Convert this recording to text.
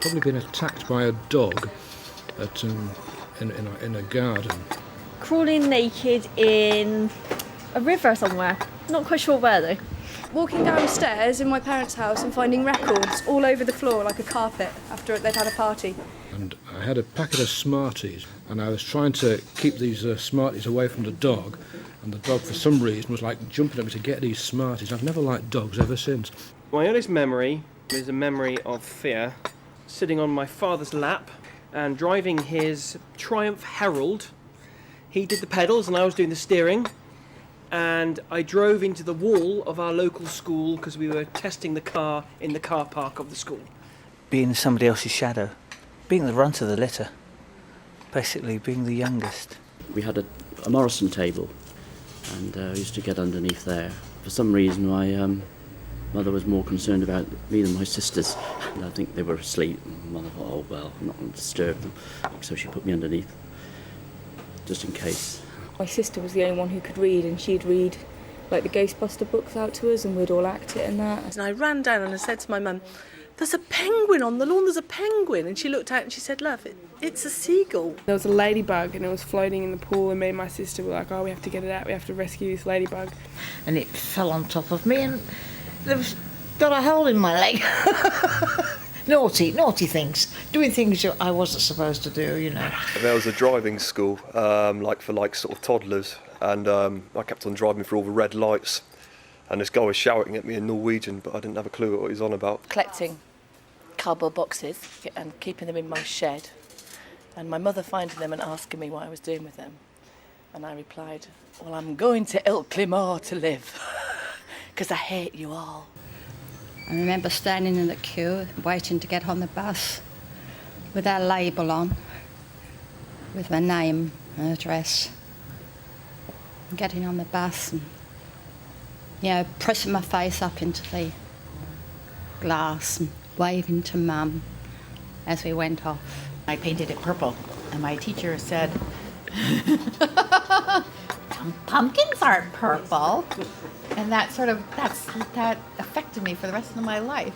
probably been attacked by a dog in a garden. Crawling naked in a river somewhere. Not quite sure where though. Walking downstairs in my parents' house and finding records all over the floor like a carpet after they'd had a party. And I had a packet of Smarties, and I was trying to keep these Smarties away from the dog, and the dog for some reason was like jumping at me to get these Smarties. I've never liked dogs ever since. My earliest memory is a memory of fear, sitting on my father's lap and driving his Triumph Herald. He did the pedals and I was doing the steering, and I drove into the wall of our local school because we were testing the car in the car park of the school. Being somebody else's shadow, being the runt of the litter, basically being the youngest. We had a Morrison table, and I used to get underneath there. For some reason, my mother was more concerned about me than my sisters. And I think they were asleep, and mother thought, oh well, I'm not going to disturb them. So she put me underneath, just in case. My sister was the only one who could read, and she'd read like the Ghostbuster books out to us, and we'd all act it and that. And I ran down and I said to my mum, "There's a penguin on the lawn, there's a penguin." And she looked out and she said, "Love, it's a seagull." There was a ladybug and it was floating in the pool, and me and my sister were like, oh, we have to get it out, we have to rescue this ladybug. And it fell on top of me and there was got a hole in my leg. Naughty things. Doing things I wasn't supposed to do, you know. There was a driving school, for sort of toddlers, and I kept on driving through all the red lights, and this guy was shouting at me in Norwegian, but I didn't have a clue what he was on about. Collecting cardboard boxes and keeping them in my shed, and my mother finding them and asking me what I was doing with them. And I replied, "Well, I'm going to Ilkley Moor to live, because I hate you all." I remember standing in the queue, waiting to get on the bus, with our label on, with my name and address, and getting on the bus and, pressing my face up into the glass and waving to Mum as we went off. I painted it purple, and my teacher said, "Pumpkins aren't purple." And that affected me for the rest of my life.